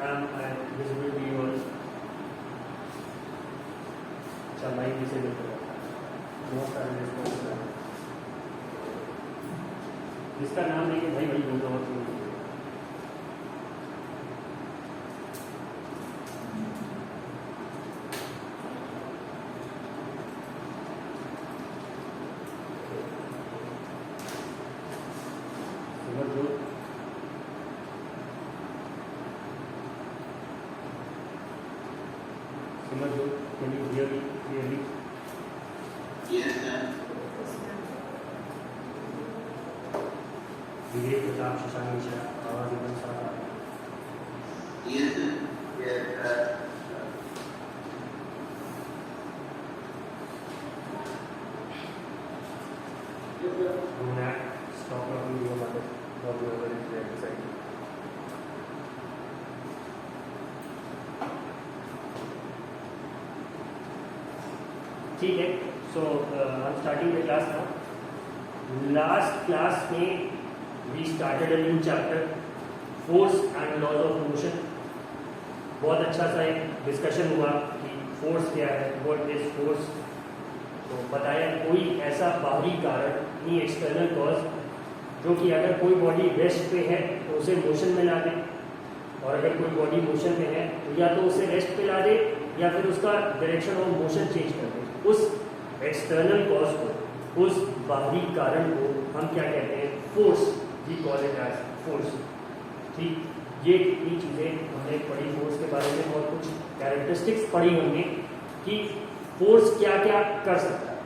am I visible to you all? अच्छा mic disable कर रखा है। बहुत सारे रिस्पॉन्स जिसका नाम लेके भाई भाई बोल रहा हूँ। Can you hear me clearly? Yes, sir. विवेक प्रताप शशांक मिश्रा आवाज एकदम साफ आ रही है। Yes, sir. Yes, sir. Do not stop talking to your mother or whoever is there beside you. ठीक है, सो I'm starting the class now. Last class में we started a new chapter, force and laws of motion. बहुत अच्छा सा एक discussion हुआ कि force क्या है, what is force. तो बताया कोई ऐसा बाहरी कारण नहीं, एक्सटर्नल कॉज, जो कि अगर कोई बॉडी रेस्ट पे है तो उसे मोशन में ला दे, और अगर कोई बॉडी मोशन में है तो या तो उसे रेस्ट पे ला दे या फिर उसका डायरेक्शन ऑफ मोशन चेंज कर दे। उस एक्सटर्नल कॉज को, उस बाहरी कारण को हम क्या कहते हैं? Force. We call it as force. ठीक, ये इतनी चीज़ें हमने पढ़ी फोर्स के बारे में, और कुछ कैरेक्टरिस्टिक्स पढ़ी हमने कि फोर्स क्या क्या कर सकता है।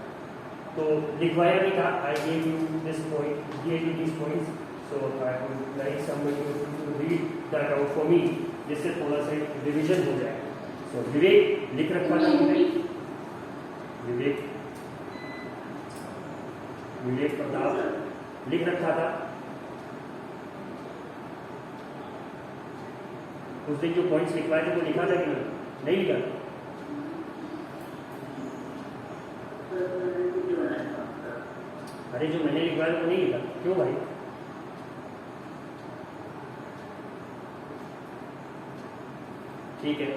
तो लिखवाया भी था, I gave you this point, gave you this points, so I would like somebody to read that out for me, जिससे थोड़ा सा रिविजन हो जाए। सो विवेक लिख रखा था हमने, विवेक प्रताप लिख रखा था। उस दिन जो पॉइंट्स लिखवाए थे वो लिखा था कि नहीं लिखा? अरे जो मैंने लिखवाया वो नहीं लिखा, क्यों भाई? ठीक है,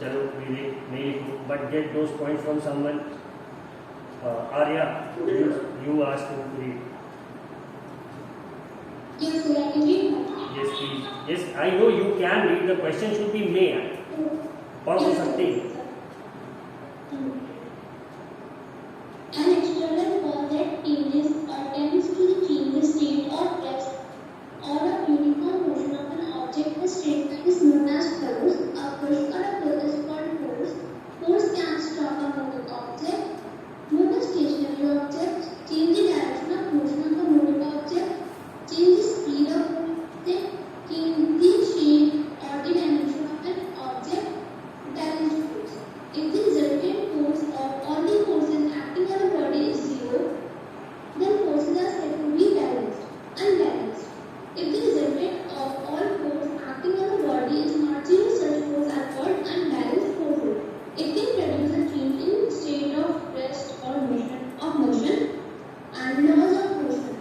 चलो विवेक नहीं लिखो, but get those points from someone. Arya, you asked to read. Yes, sir, I can read. Yes, please. Yes, I know you can read. The question should be may. पढ़ तो सकते हैं। An external cause that changes or tends to change the state or rest or a uniform motion of an object in a straight line is known as force. A push or a pull is called force. Force can stop a moving object, move a stationary object, change the direction of motion of a moving object, change the speed of object, change the shape or the dimension of an object. That is force. If the resultant force of all the forces acting on a body is zero, then forces are said to be unbalanced. If the resultant of all force acting on a body is not zero, such forces are called unbalanced forces. It can produce a change in state of rest or motion and laws of motion.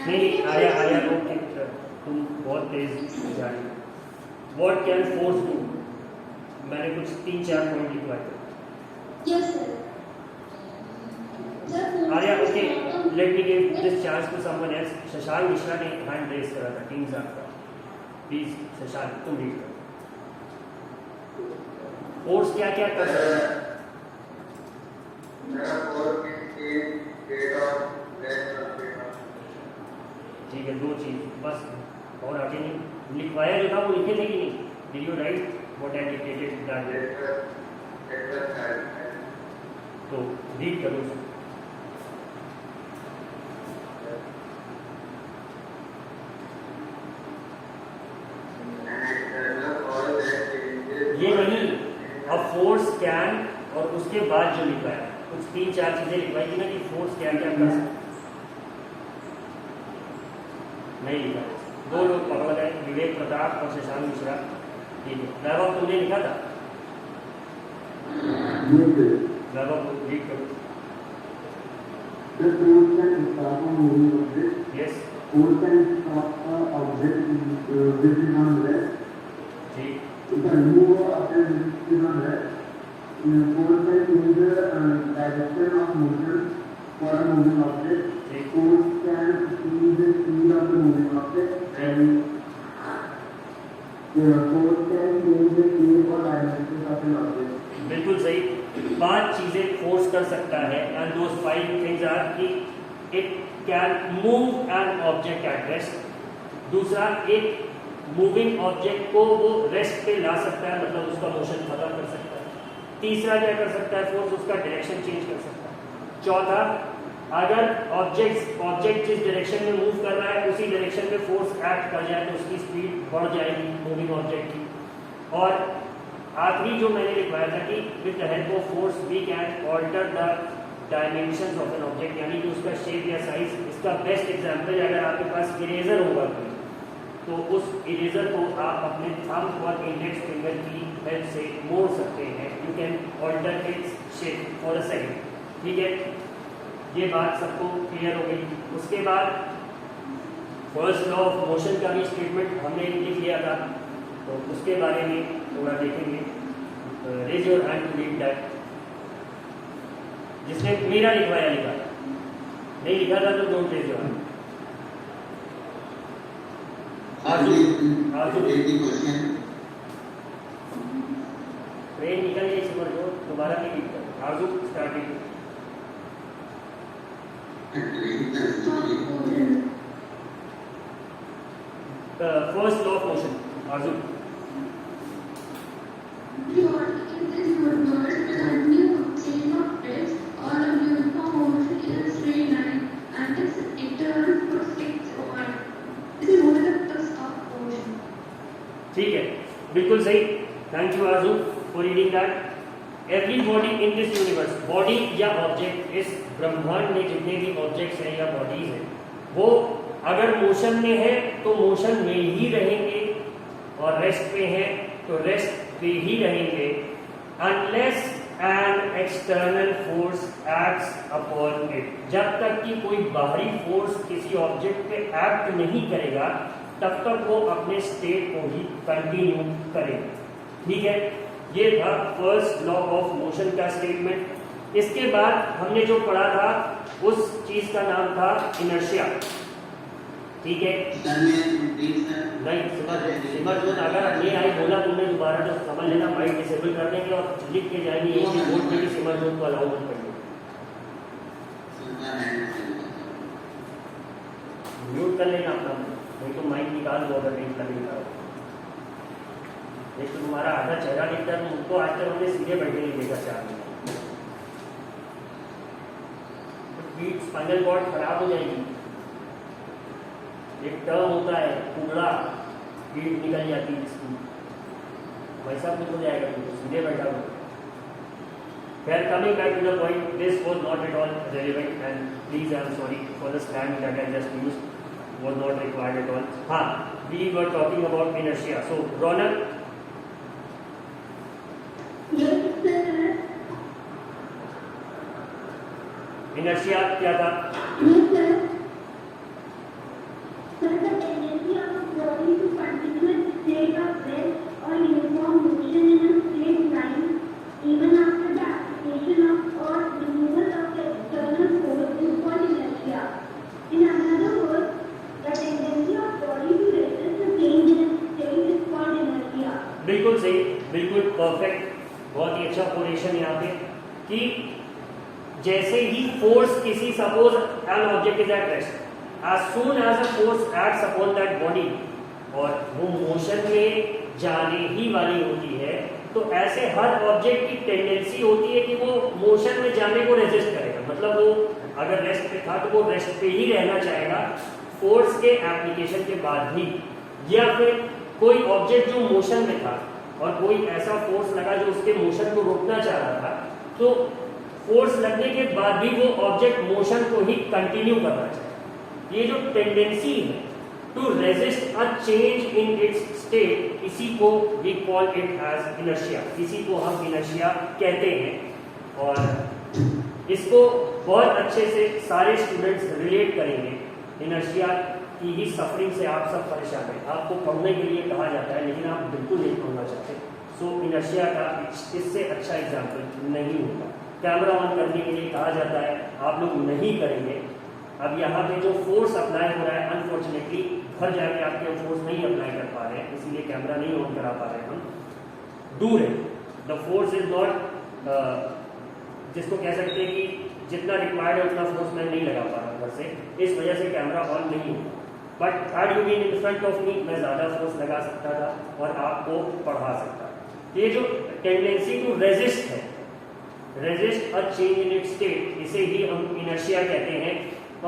नहीं, Arya okay, तुम बहुत तेज जा रही हो। What can force do? मैंने कुछ 3-4 point लिखवाए थे। Yes, sir. Arya okay, let me give this chance to someone else. Shashank Mishra ने हैंड रेज करा था, टीम्स आपका, प्लीज शशांक तुम रीड करो। फोर्स क्या क्या कर सकता है? ठीक है, 2 चीज बस, और आगे नहीं। लिखवाया जो था वो लिखे थे कि नहीं? Did you right what I dictated that? तो रीड करो। ये नहीं, अब फोर्स कैन, और उसके बाद जो लिखा है कुछ 3-4 चीजें लिखवाई थी ना कि फोर्स क्या क्या कर सकता है, नहीं लिखा। 2 लोग पकड़ गए, विवेक प्रताप और शशांक मिश्रा। ठीक है, वैभव तुमने लिखा था? वैभव रीड करो। The force can stop a moving object. Yes. Force can stop a object which is on rest. ठीक। can move after is on that. Force can change the direction of motion for a moving object. Force can change the speed of the moving object, and force can change the shape or dimensions of an object. बिल्कुल सही। 5 चीजें force कर सकता है and those 5 things are कि it can move an object at rest. दूसरा, एक moving object को वो रेस्ट पे ला सकता है, मतलब उसका मोशन खत्म कर सकता है। तीसरा क्या कर सकता है फोर्स, उसका डायरेक्शन चेंज कर सकता है। चौथा, अगर ऑब्जेक्ट जिस डायरेक्शन में मूव कर रहा है उसी डायरेक्शन में फोर्स एक्ट कर जाए तो उसकी स्पीड बढ़ जाएगी मूविंग ऑब्जेक्ट की। और आखिरी जो मैंने लिखवाया था कि with the help of force we can alter the dimensions of an object, यानी कि उसका शेप या साइज। इसका बेस्ट एग्जांपल, अगर आपके पास इरेजर होगा तो उस इरेजर को आप अपने थंब और इंडेक्स फिंगर की हेल्प से मोड़ सकते हैं। You can alter its shape for a second. ठीक है, ये बात सबको क्लियर हो गई। उसके बाद फर्स्ट लॉ ऑफ मोशन का भी स्टेटमेंट हमने लिख लिया था, तो उसके बारे में थोड़ा देखेंगे। Raise your hand to read that. जिसने मेरा लिखवाया लिखा, नहीं लिखा था तो don't raise your hand. Train निकल गई समझ लो, दोबारा नहीं लिख कर। आजू starting. First law of motion, आजू। The object in this universe continue chain of trace or a uniform motion in a straight line and its internal prospects over. This is what is the stop motion. ठीक है, बिल्कुल सही। Thank you आजू for reading that. Every body in this universe, body या object, इस ब्रह्मांड में जितने भी ऑब्जेक्ट्स हैं या बॉडीज हैं, वो अगर मोशन में है तो मोशन में ही रहेंगे, और रेस्ट पे है तो रेस्ट पे ही रहेंगे, unless an external force acts upon it. जब तक कि कोई बाहरी फोर्स किसी ऑब्जेक्ट पे एक्ट नहीं करेगा तब तक वो अपने स्टेट को ही कंटिन्यू करेगा। ठीक है, ये था फर्स्ट लॉ ऑफ मोशन का स्टेटमेंट। इसके बाद हमने जो पढ़ा था उस चीज का नाम था इनर्शिया। ठीक है, नहीं सिमर जो अगर नहीं आई बोला तुमने दोबारा तो समझ लेना, माइक डिसेबल कर देंगे और लिख के जाएंगे एक ही बोर्ड में कि सिमर जोन को अलाउ मत करिए। म्यूट कर लेना अपना, नहीं तो माइक निकाल दो अगर नहीं करने। एक तो तुम्हारा आधा चेहरा दिखता है, तुमको आज तक हमने सीधे बैठे नहीं देखा चार में। स्पाइनल कॉर्ड खराब हो जाएगी। एक टर्म होता है कुगड़ा, पीठ निकल जाती है जिसकी, वैसा कुछ हो जाएगा, तुमको सीधे बैठा हो। Well, coming back to the point, this was not at all relevant and please I am sorry for the slang that I just used, was not required at all. हाँ, we were talking about inertia. So, Ronak, Yes, sir. inertia क्या था? Yes, sir. Sir, the tendency of a body to continue its state of rest or uniform motion in a straight line even after the application of or removal of the external force is called inertia. In another words, the tendency of body to resist the change in its state is called inertia. बिल्कुल सही, बिल्कुल perfect, बहुत ही अच्छा correlation यहाँ पे कि जैसे ही force किसी suppose an object is at rest, as soon as a force acts upon that body और वो मोशन में जाने ही वाली होती है, तो ऐसे हर ऑब्जेक्ट की टेंडेंसी होती है कि वो मोशन में जाने को रेजिस्ट करेगा। मतलब वो अगर रेस्ट पे था तो वो रेस्ट पे ही रहना चाहेगा फोर्स के एप्लीकेशन के बाद भी, या फिर कोई ऑब्जेक्ट जो मोशन में था और कोई ऐसा फोर्स लगा जो उसके मोशन को रोकना चाह रहा था, तो फोर्स लगने के बाद भी वो ऑब्जेक्ट मोशन को ही कंटिन्यू करना चाहिए। ये जो टेंडेंसी है to resist a change in its state, इसी को we call it as inertia, इसी को हम इनर्शिया कहते हैं। और इसको बहुत अच्छे से सारे स्टूडेंट्स रिलेट करेंगे। इनर्शिया की ही सफरिंग से आप सब परेशान हैं। आपको पढ़ने के लिए कहा जाता है लेकिन आप बिल्कुल नहीं पढ़ना चाहते। सो इनर्शिया का इससे अच्छा एग्जाम्पल नहीं होगा। कैमरा ऑन करने के लिए कहा जाता है, आप लोग नहीं करेंगे। अब यहाँ पे जो फोर्स अप्लाई हो रहा है, अनफॉर्चुनेटली घर जाके आपके फोर्स नहीं अप्लाई कर पा रहे हैं, इसीलिए कैमरा नहीं ऑन करा पा रहे हैं हम। दूर है, द फोर्स इज नॉट, जिसको कह सकते हैं कि जितना रिक्वायर्ड है उतना फोर्स मैं नहीं लगा पा रहा घर से, इस वजह से कैमरा ऑन नहीं होगा। But had you been in front of me, मैं ज़्यादा फोर्स लगा सकता था और आपको पढ़ा सकता। ये जो टेंडेंसी टू रेजिस्ट है, resist a change in it state, इसे ही हम इनर्शिया कहते हैं।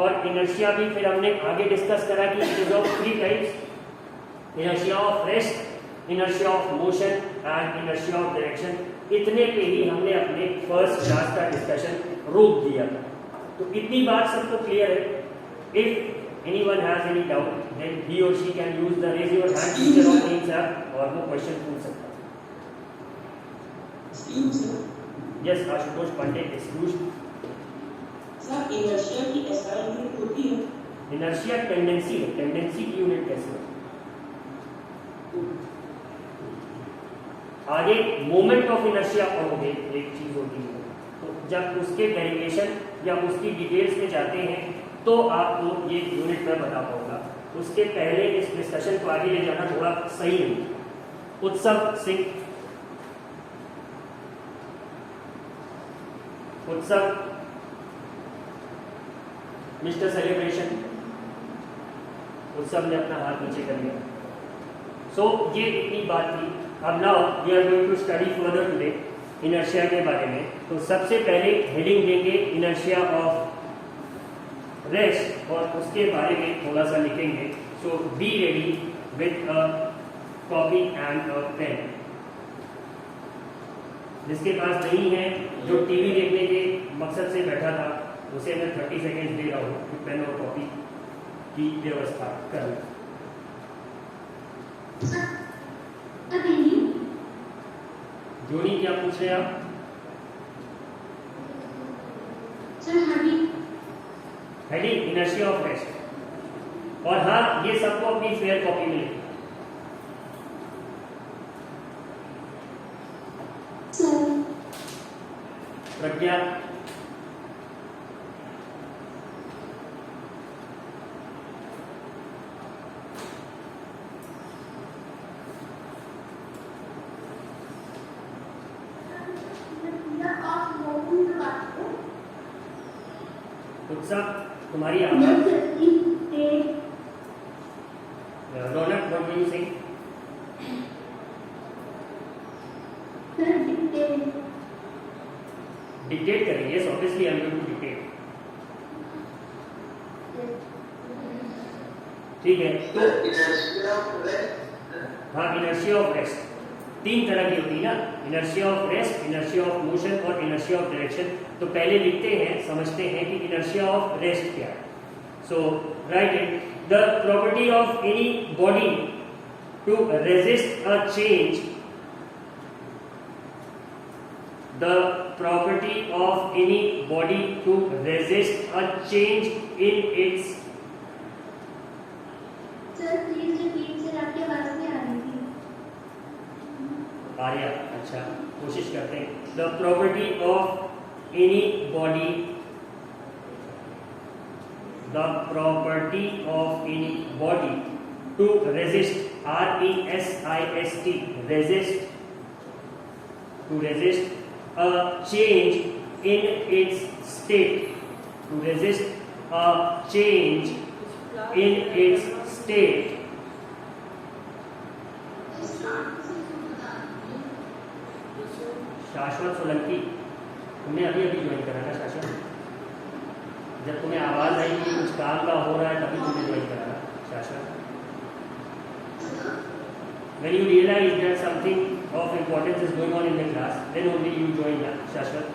और इनर्शिया भी फिर हमने आगे डिस्कस करा कि it is of 3 types, inertia of rest, inertia of motion and inertia of direction. इतने पे ही हमने अपने फर्स्ट क्लास का डिस्कशन रोक दिया था। तो इतनी बात सबको क्लियर है? If anyone has any doubt, then he or she can use the raise your hand feature of Teams app और वो क्वेश्चन पूछ सकता है। Yes, Ashutosh Pandey, excuse। Sir inertia की SI यूनिट होती है? इनर्शिया टेंडेंसी है, टेंडेंसी की यूनिट कैसे है? आगे मोमेंट ऑफ इनर्शिया पढ़ोगे, एक चीज होती है, तो जब उसके डेरिवेशन या उसकी डिटेल्स में जाते हैं तो आपको ये यूनिट में बता पाऊंगा। उसके पहले इस डिस्कशन को आगे ले जाना थोड़ा सही नहीं। उत्सव सिंह, उत्सव, मिस्टर सेलिब्रेशन, उत्सव ने अपना हाथ नीचे कर लिया। सो ये इतनी बात थी। अब now we are going to study further today inertia के बारे में। तो सबसे पहले हेडिंग देंगे इनर्शिया ऑफ रेस्ट और उसके बारे में थोड़ा सा लिखेंगे। So be ready with a copy and a pen. जिसके पास नहीं है, जो टीवी देखने के मकसद से बैठा था, उसे मैं 30 सेकेंड दे रहा हूँ कि पेन और कॉपी की व्यवस्था करूँ। जोनी क्या पूछ रहे हैं आप? Heading inertia of rest. और हाँ, ये सबको अपनी फेयर कॉपी में लिखना। प्रज्ञा, उत्साह, तुम्हारी आवाज। Raunak, what do you think? Dictate करें? Yes, obviously I am going to dictate. ठीक है, तो हाँ, इनर्शिया ऑफ रेस्ट 3 तरह की होती है ना, inertia of rest, inertia of motion और इनर्शिया ऑफ डायरेक्शन। तो पहले लिखते हैं, समझते हैं कि इनर्शिया ऑफ रेस्ट क्या है। So write it, the property of any body to resist a change, the property of any body to resist a change in its sir please repeat sir, आपकी आवाज नहीं आ रही थी। आर्या, अच्छा कोशिश करते हैं। The property of any body, the property of any body to resist, R-E-S-I-S-T, resist, to resist a change in its state, to resist a change in its state. शाश्वत सोलंकी, तुमने अभी अभी ज्वाइन करा था शाश्वत? जब तुम्हें आवाज आई कि कुछ काम का हो रहा है तभी तुमने ज्वाइन करा था शाश्वत? When you realize that something of importance is going on in the class, then only you join the Shashwat.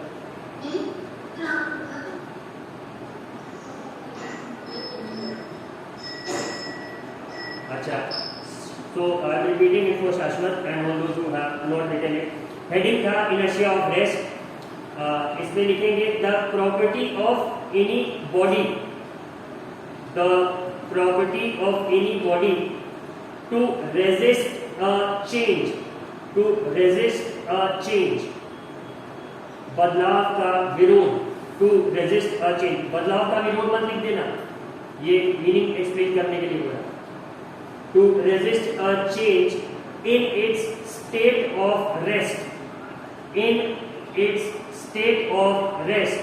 Acha. So I am repeating it for Shashwat and all those who have not written it. Heading था inertia of rest. इसमें लिखेंगे the property of any body. The property of any body to resist a change to resist a change, बदलाव का विरोध, to resist a change, बदलाव का विरोध मत लिख देना, ये मीनिंग एक्सप्लेन करने के लिए बोला, to resist a change in its state of rest, in its state of rest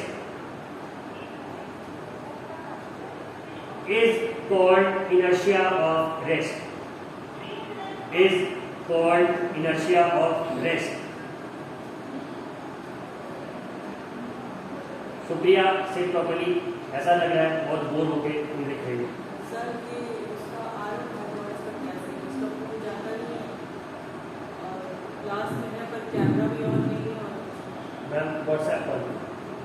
is called inertia of rest, is called inertia of rest. Supriya से प्रॉपर्ली ऐसा लग रहा है बहुत बोर होके तुम लिख रही हो। सर ये इसका आर्ट है और इसका कैसे इसका कोई जाता नहीं है और क्लास में है पर कैमरा भी ऑन नहीं है और मैम व्हाट्सएप पर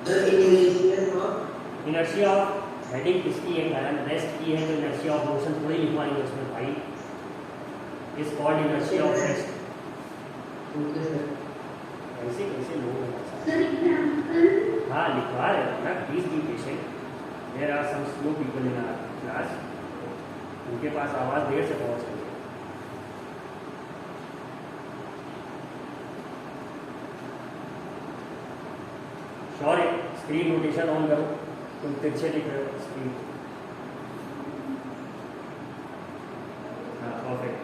The initiation of inertia of heading किसकी है, कारण रेस्ट की है, तो इनर्शिया ऑफ मोशन थोड़ी लिखवाएंगे उसमें भाई, is called inertia of rest. okay sir. ऐसे कैसे लोग हैं? Sir, example. हाँ लिखवा रहे हो ना, please be patient, there are some slow people in our class, उनके पास आवाज़ देर से पहुँच रही है। श्योर है, स्क्रीन रोटेशन ऑन करो, तुम तिरछे लिख रहे हो स्क्रीन। हाँ perfect.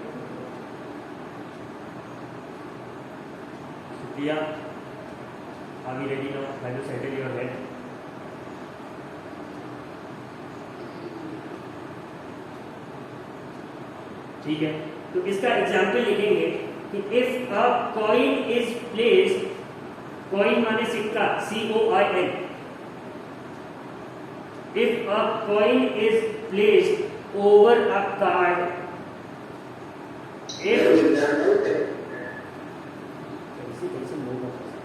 Supriya, are we ready now? Have you settled your head? ठीक है, तो इसका एग्जाम्पल लिखेंगे कि if a coin is placed, coin माने सिक्का, COIN, if a coin is placed over a card, if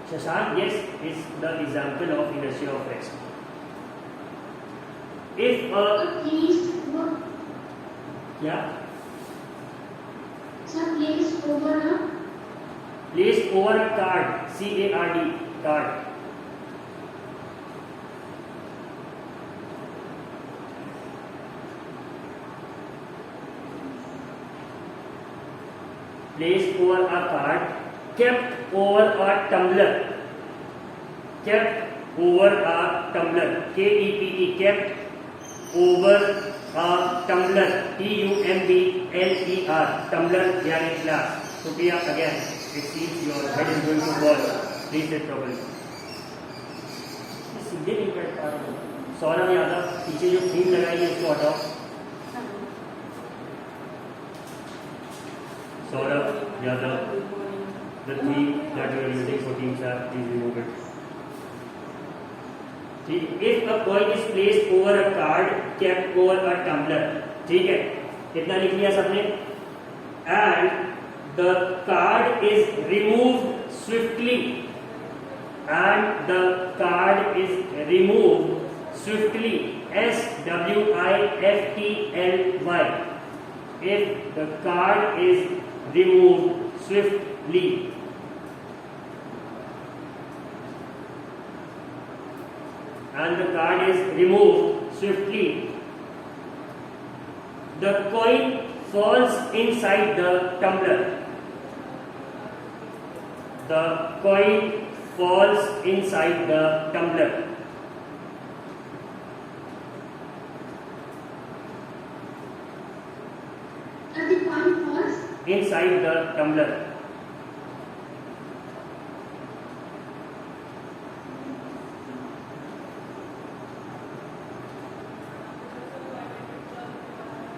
Shashank, yes, is the example of inertia of rest. If a Please work. क्या Sir, please over a placed over a card, CARD, card. Placed over a card, kept over a tumbler, kept over a tumbler, KEPT, kept over a tumbler, TUMBLER, tumbler यानी glass. Supriya, again, it seems your head is going to fall. Please sit properly. सीधे नहीं बैठ पा रहा हूँ। सौरभ यादव, पीछे जो theme लगाई है उसको हटाओ। Saurabh Yadav, the theme that you are using for team sir, please remove it. ठीक, if a coin is placed over a card, kept over a tumbler, ठीक है, कितना लिख लिया सबने? And the card is removed swiftly, and the card is removed swiftly, SWIFTLY. If the card is removed swiftly, and the card is removed swiftly, the coin falls inside the tumbler. The coin falls inside the tumbler. and the coin falls. Inside the tumbler.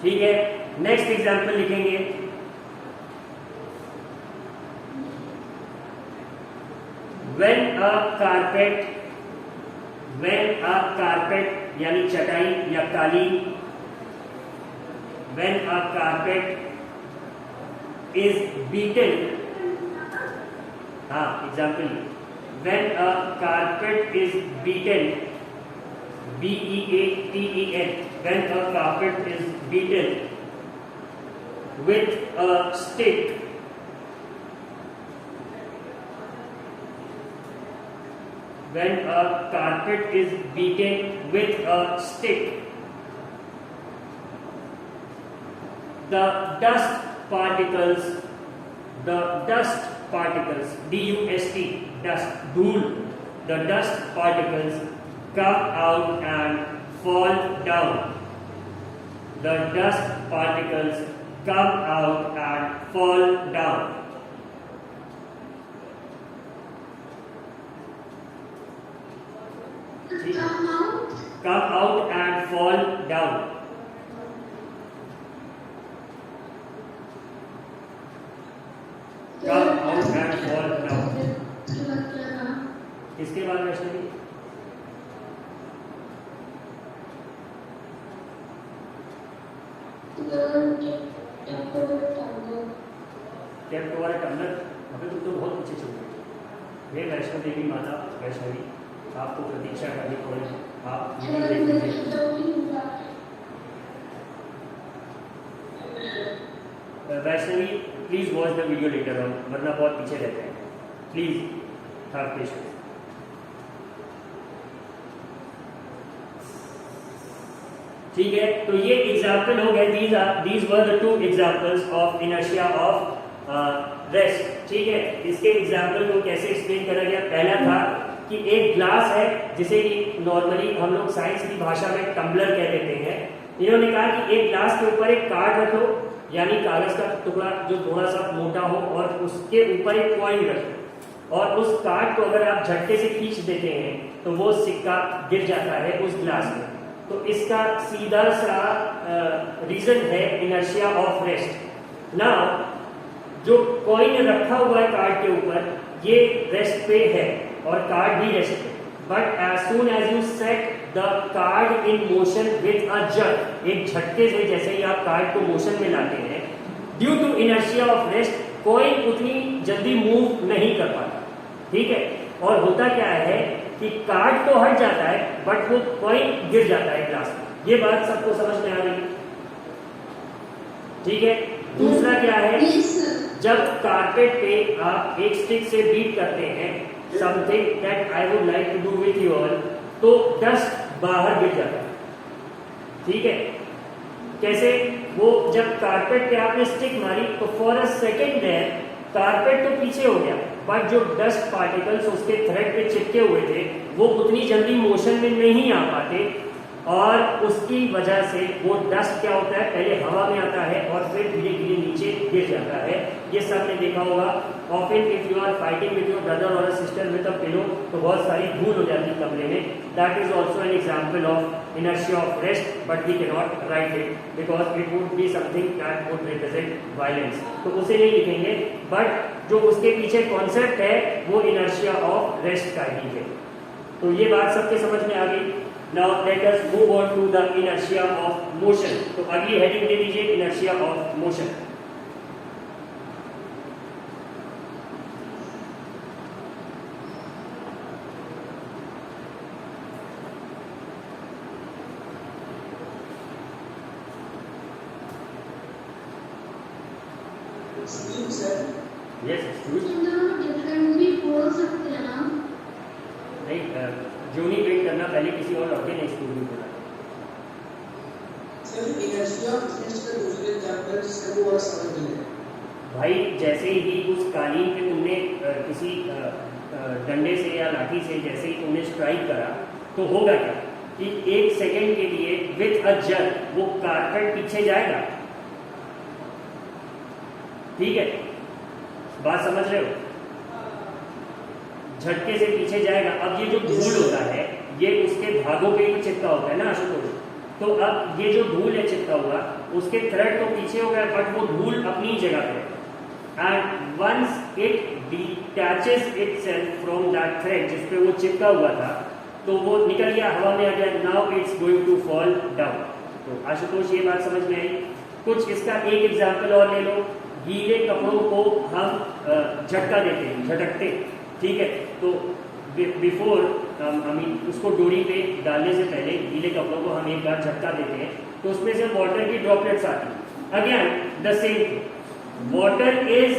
ठीक है, next example लिखेंगे। When a carpet यानी चटाई या कालीन, when a carpet is beaten, हाँ example, when a carpet is beaten, BEATEN, when a carpet is beaten with a stick, when a carpet is beaten with a stick, the dust particles particles, DUST, dust, धूल, the dust particles come out and fall down. The dust particles come out and fall down. Come out and fall down. Come out and fall down. इसके बाद Vaishnavi kept over a tumbler. अभी तुम तो बहुत पीछे चल गए। वे वैष्णो देवी माता वैष्णवी, आपको प्रतीक्षा करनी पड़ेगी। आप Vaishnavi please watch the video later on, वरना बहुत पीछे रहते हैं। Please have patience. ठीक है, तो ये एग्जाम्पल हो गए। These were the 2 examples of inertia of rest. ठीक है, इसके एग्जाम्पल को कैसे एक्सप्लेन करा गया? पहला था कि एक ग्लास है जिसे कि नॉर्मली हम लोग साइंस की भाषा में टम्बलर कह देते हैं। इन्होंने कहा कि एक ग्लास के ऊपर एक कार्ड रखो, यानी कागज का टुकड़ा जो थोड़ा सा मोटा हो, और उसके ऊपर एक कॉइन रखो, और उस कार्ड को अगर आप झटके से खींच देते हैं तो वो सिक्का गिर जाता है उस ग्लास में। तो इसका सीधा सा रीजन है इनर्शिया ऑफ रेस्ट। नाउ जो कॉइन रखा हुआ है कार्ड के ऊपर, ये रेस्ट पे है और कार्ड भी रेस्ट पे, but as soon as you set the card in motion with a jerk, एक झटके से जैसे ही आप कार्ड को मोशन में लाते हैं, due to inertia of rest coin उतनी जल्दी मूव नहीं कर पाता। ठीक है, और होता क्या है कि कार्ड तो हट जाता है बट वो कॉइन गिर जाता है ग्लास में। ये बात सबको समझ में आ रही? ठीक है, दूसरा क्या है, जब कारपेट पे आप एक स्टिक से बीट करते हैं, something that I would like to do with you all, तो डस्ट बाहर गिर जाता है। ठीक है, कैसे? वो जब कारपेट पे आपने स्टिक मारी तो for a second there carpet तो पीछे हो गया, बट जो डस्ट पार्टिकल्स उसके थ्रेड पे चिपके हुए थे वो उतनी जल्दी मोशन में नहीं आ पाते, और उसकी वजह से वो डस्ट क्या होता है, पहले हवा में आता है और फिर धीरे धीरे नीचे गिर जाता है। ये सब ने देखा होगा। Often if you are fighting with your brother और सिस्टर विद अ पिलो, तो बहुत सारी धूल हो जाती है कमरे में। That is also an example of inertia of rest, but we can not write it because it would be something that would represent violence, तो उसे नहीं लिखेंगे। बट जो उसके पीछे कॉन्सेप्ट है वो इनर्शिया ऑफ रेस्ट का ही है। तो ये बात सबके समझ में आ गई। Now let us move on to the inertia of motion. तो अगली हेडिंग दे दीजिए, inertia of motion. Sleep, sir. Yes, excuse. Different भी बोल सकते हैं ना? नहीं, जो नहीं वेट करना, पहले किसी और लड़के ने स्कूल में बोला। सर, इनर्शिया ऑफ रेस्ट का दूसरे एग्जांपल जिसका वो और समझ नहीं है। भाई जैसे ही उस कालीन पे तुमने किसी डंडे से या लाठी से जैसे ही तुमने स्ट्राइक करा, तो होगा क्या कि एक सेकेंड के लिए विथ अ जर्क वो कारपेट पीछे जाएगा। ठीक है, बात समझ रहे हो? झटके से पीछे जाएगा। अब ये जो धूल होता है ये उसके भागों पे ही चिपका होता है ना आशुतोष, तो अब ये जो धूल है चिपका हुआ, उसके थ्रेड तो पीछे हो गया, बट वो धूल अपनी जगह पे, and once it detaches itself from that thread जिस पे वो चिपका हुआ था, तो वो निकल गया, हवा में आ गया। Now it's going to fall down. तो आशुतोष ये बात समझ में आई? कुछ इसका एक एग्जाम्पल और ले लो। गीले कपड़ों को हम झटका देते हैं, झटकते, ठीक है, तो बिफोर उसको डोरी पे डालने से पहले गीले कपड़ों को हम एक बार झटका देते हैं, तो उसमें से वाटर की ड्रॉपलेट्स आती हैं। Again the same, water is,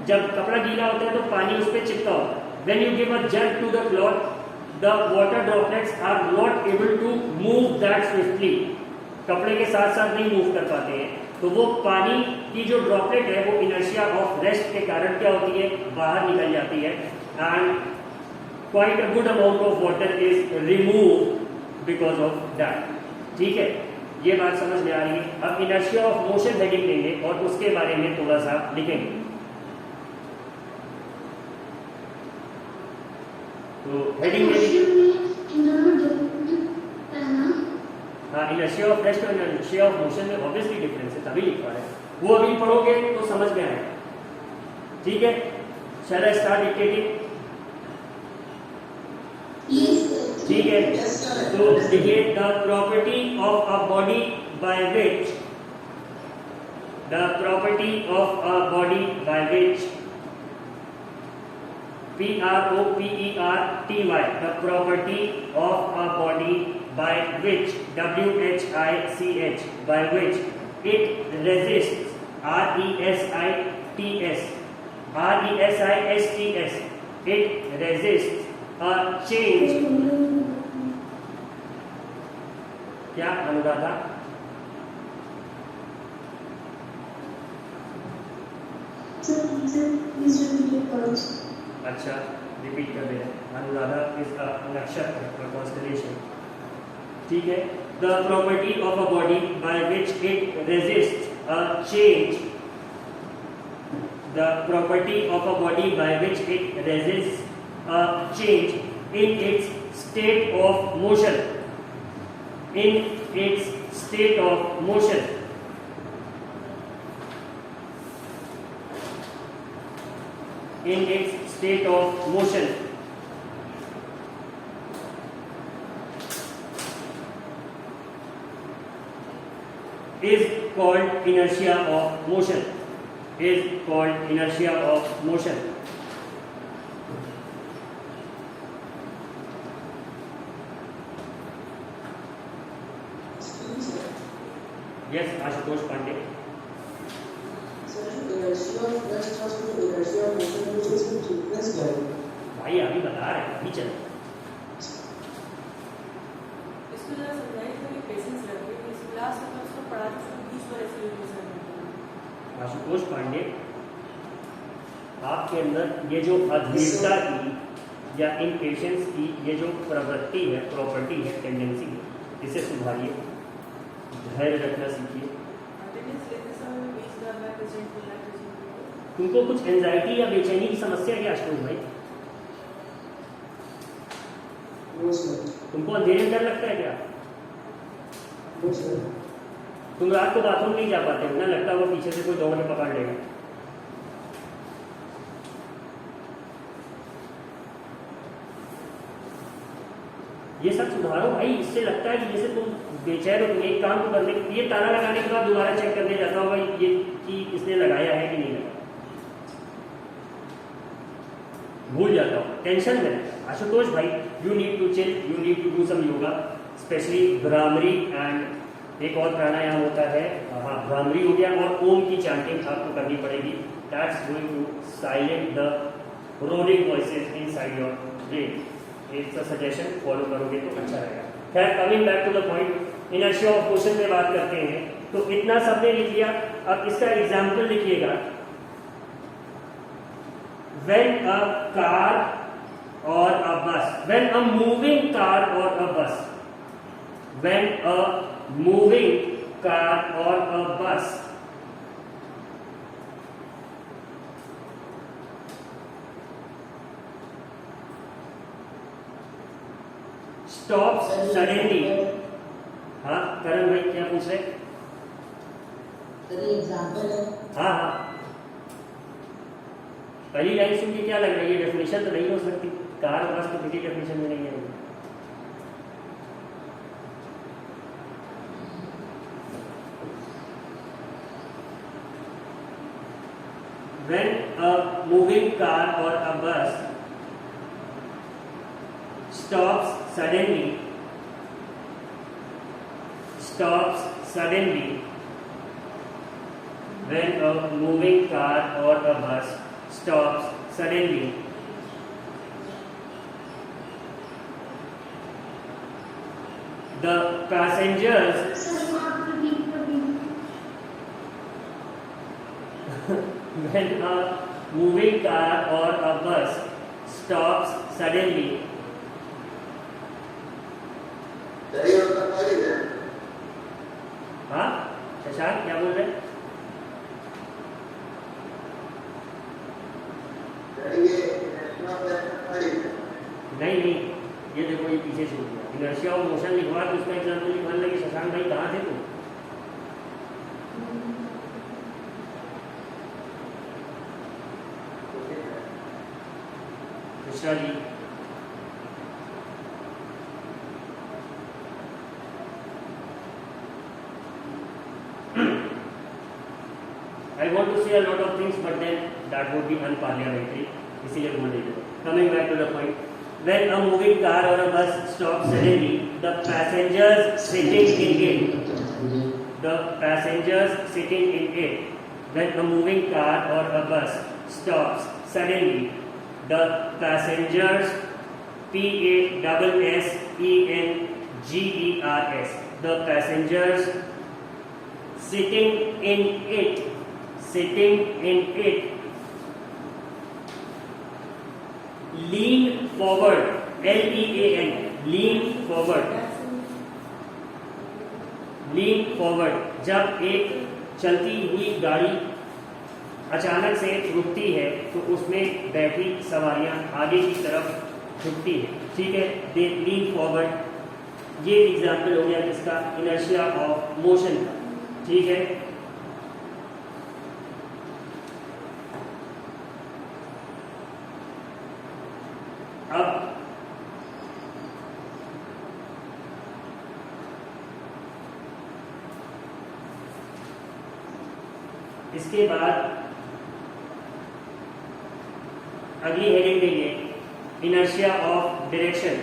जब कपड़ा गीला होता है तो पानी उस पर चिपका होता है। When you give a jerk to the cloth, the water droplets are not able to move that swiftly. कपड़े के साथ साथ नहीं मूव कर पाते हैं, तो वो पानी की जो ड्रॉपलेट है वो इनर्शिया ऑफ रेस्ट के कारण क्या होती है, बाहर निकल जाती है, and quite a good amount of water is remove because of that. ठीक है, ये बात समझ में आ रही है। अब इनर्शिया ऑफ मोशन हेडिंग लेंगे और उसके बारे में थोड़ा सा लिखेंगे। तो हेडिंग हाँ, इनर्शिया ऑफ रेस्ट और इनर्शिया ऑफ मोशन में ऑब्वियसली डिफरेंस है, तभी लिख पा रहे हैं, वो अभी पढ़ोगे तो समझ में आएगा। ठीक है, शैल आई स्टार्ट डिक्टेटिंग? ठीक है, तो देखिए, the property of a body by which PROPERTY, the property of a body by which WHICH, by which it resists RESISTS, it resists a change। क्या अनुराधा? अच्छा, रिपीट कर दे। अनुराधा इज अ नक्षत्र और constellation. ठीक है, the property of a body by which it resist a change, the property of a body by which it resist a change in its state of motion, in its state of motion, in its state of motion is called inertia of motion, is called inertia of motion। Yes, Ashutosh Pandey. भाई अभी बता रहे हैं, अभी चलो। इसको जरा समझाइए, थोड़ी पेशेंस रखिए। इस क्लास में उसको पढ़ाते समय 20 बार ऐसे रिवीजन करना। आशुतोष पांडे, आपके अंदर ये जो अधीरता की या इम्पेशेंस की ये जो प्रवृत्ति है, प्रॉपर्टी है, टेंडेंसी है, इसे सुधारिए, धैर्य रखना सीखिए। अटेंडेंस लेते समय 20 बार मैं प्रेजेंट करना चाहिए। तुमको कुछ एंजाइटी या बेचैनी की समस्या है क्या आशुतोष भाई? तुमको अंधेरे में डर लगता है क्या? तुम रात को बाथरूम नहीं जा पाते हो ना, लगता है वो पीछे से कोई दौड़ के पकड़ लेगा। ये सब सुधारो भाई, इससे लगता है कि जैसे तुम बेचैन हो। तुम एक काम को करने, ये ताला लगाने के बाद दोबारा चेक करने जाता होगा ये कि इसने लगाया है कि नहीं लगाया, भूल जाता हूँ, टेंशन में। आशुतोष भाई, you need to chill, you need to do some yoga, especially Bhramari and एक और प्राणायाम होता है, हाँ भ्रामरी हो गया, और ओम की चैंटिंग आपको करनी पड़ेगी। That's going to silent the rolling voices inside your brain. It's a suggestion, follow करोगे तो अच्छा रहेगा। खैर, coming back to the point, inertia of motion पे बात करते हैं। तो इतना सबने लिख लिया, अब इसका एग्जाम्पल लिखिएगा। व्हेन अ कार और अ बस, व्हेन अ मूविंग कार और अ बस, व्हेन अ मूविंग कार और अ बस stops suddenly। हाँ करण भाई, क्या पूछ रहे? एग्जाम्पल है। हाँ हाँ, पहली लाइन सुन के क्या लग रहा है? ये डेफिनेशन तो नहीं हो सकती, कार और बस तो किसी डेफिनेशन में नहीं है। When a moving car or a bus stops suddenly, when a moving car or a bus stops suddenly, the passengers when a moving car or a bus stops suddenly. सही होता पड़ी है हाँ शशांक क्या बोल रहे हैं? ये नेशनल प्लान पड़ी है नहीं ये देखो ये पीछे छूट गया। इनर्शिया ऑफ मोशन लिखवा तो उसका एग्जाम्पल लिखवाने लगे। शशांक भाई कहाँ थे तुम? Mishra ji I want to say a lot of things, but then that would be unparliamentary. इसीलिए बोल देते हैं. Coming back to the point, when a moving car or a bus stops suddenly, the passengers sitting in it, when a moving car or a bus stops suddenly, the passengers, P-A-S-S-E-N-G-E-R-S, the passengers sitting in it, lean forward, L-E-A-N, lean forward. जब एक चलती हुई गाड़ी अचानक से रुकती है तो उसमें बैठी सवारियां आगे की तरफ झुकती है, ठीक है, दे लीन फॉरवर्ड। ये एग्जाम्पल हो गया किसका? इनर्शिया ऑफ मोशन का, ठीक है। अब इसके बाद अगली हेडिंग देंगे inertia of direction.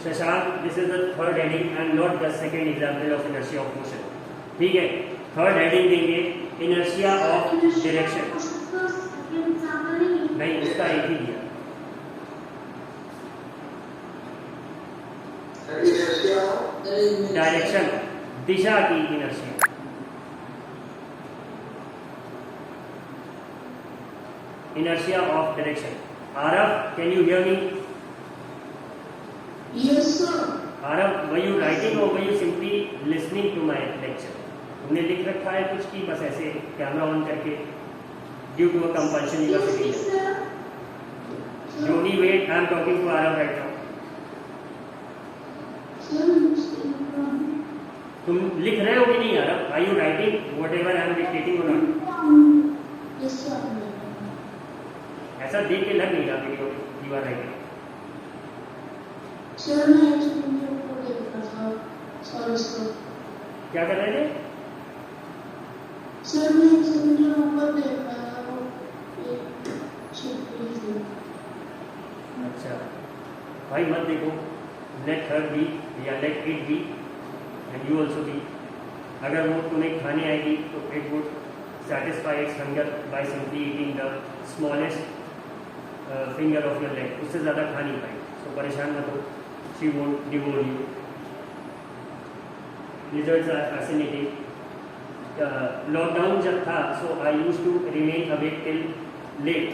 Shashank, this is the third heading and not the second example of inertia of motion, ठीक है। थर्ड हेडिंग देंगे इनर्शिया ऑफ डायरेक्शन। नहीं, उसका एक ही दिया। डायरेक्शन, दिशा की inertia. Inertia of direction. Arav, can you hear me? Yes, sir. Arav, were you writing or were you simply listening to my lecture? तुमने लिख रखा है कुछ की बस ऐसे कैमरा ऑन करके due to a compulsion you are sitting Yes, here. sir. Jody, wait, I am talking to Arav right now. Sir, तुम लिख रहे हो कि नहीं Arav? Are you writing whatever I am dictating or not? yes, sir. ऐसा देख के लग नहीं रहा वीडियो में you are writing. Sir, मैं एक्सपेरिमेंट को देख रहा था। Sorry, sir. क्या कर रहे थे? सर, मैं एक्सपेरिमेंट ऊपर देख रहा था, वो एक छिपकली थी। अच्छा भाई मत देखो, let her be या let it be and you also be. अगर वो तुम्हें खाने आएगी तो it would satisfy its hunger by simply eating the smallest finger of your leg. उससे ज़्यादा खा नहीं पाएगी, so परेशान मत हो, she won't devour you. Lizards are fascinating. Lockdown जब था so I used to remain awake till late.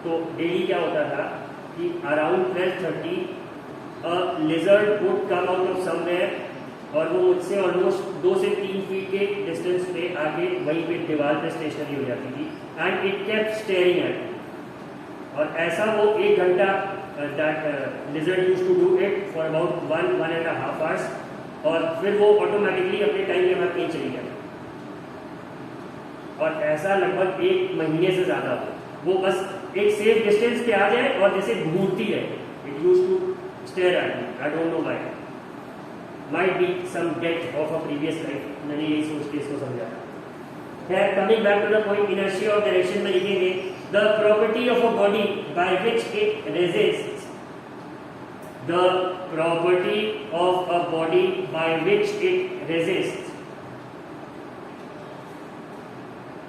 तो डेली क्या होता था कि around 12:30 a lizard would come out of somewhere और वो मुझसे ऑलमोस्ट 2 से 3 फीट के डिस्टेंस पे आके वहीं पे दीवार पे स्टेशनरी हो जाती थी and it kept staring at me. और ऐसा वो 1 घंटा that lizard used to do it for about 1.5 hours और फिर वो ऑटोमेटिकली अपने टाइम के बाद कहीं चली जाती। और ऐसा लगभग 1 महीने से ज़्यादा हो, वो बस एक सेफ डिस्टेंस पे आ जाए और जैसे घूरती है। It used to stare at me, I don't know why, might be some death of a previous life, मैंने यही सोच के इसको समझा। Coming back to the point, inertia of direction में लिखेंगे the property of a body by which it resists, the property of a body by which it resists,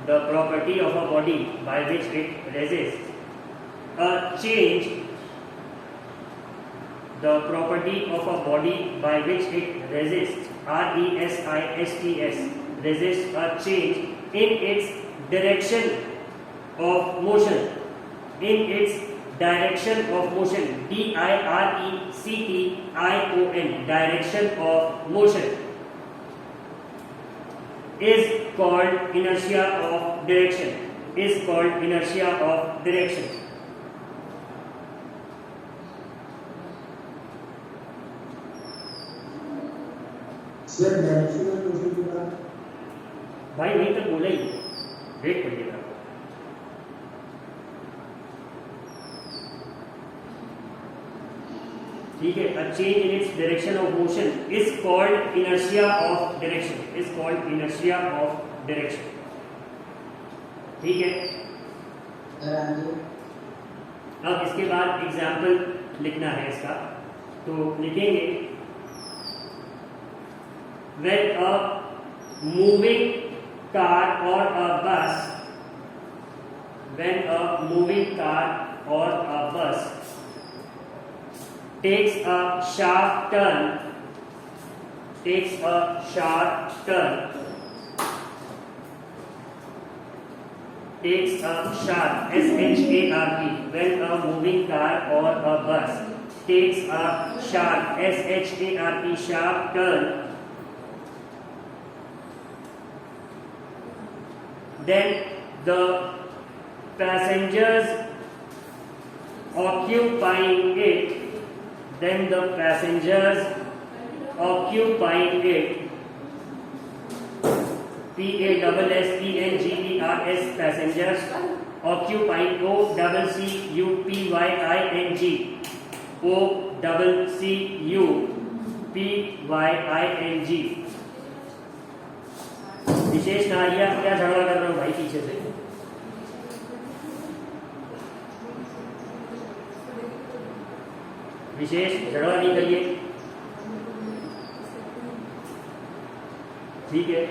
the property of a body by which it resists a change the property of a body by which it resists, R-E-S-I-S-T-S, resists a change in its direction of motion, in its direction of motion, D-I-R-E-C-T-I-O-N, direction of motion, is called inertia of direction, is called inertia of direction. Sir directional motion के बाद भाई वहीं तक बोला ही, wait करिएगा। ठीक है, a change in its direction of motion is called inertia of direction, is called inertia of direction। ठीक है, सर आगे अब इसके बाद एग्जाम्पल लिखना है इसका, तो लिखेंगे when a moving car or a bus, when a moving car or a bus takes a sharp turn, takes a sharp turn, takes a sharp, S-H-A-R-P, when a moving car or a bus takes a sharp, S-H-A-R-P, sharp turn, then the passengers occupying it, then the passengers occupying it, P-A-S-S-E-N-G-E-R-S, passengers occupying, O-C-C-U-P-Y-I-N-G, O-C-C-U-P-Y-I-N-G। विशेष नारिया क्या झगड़ा कर रहे हो भाई पीछे से? विशेष झगड़ा नहीं करिए, ठीक है।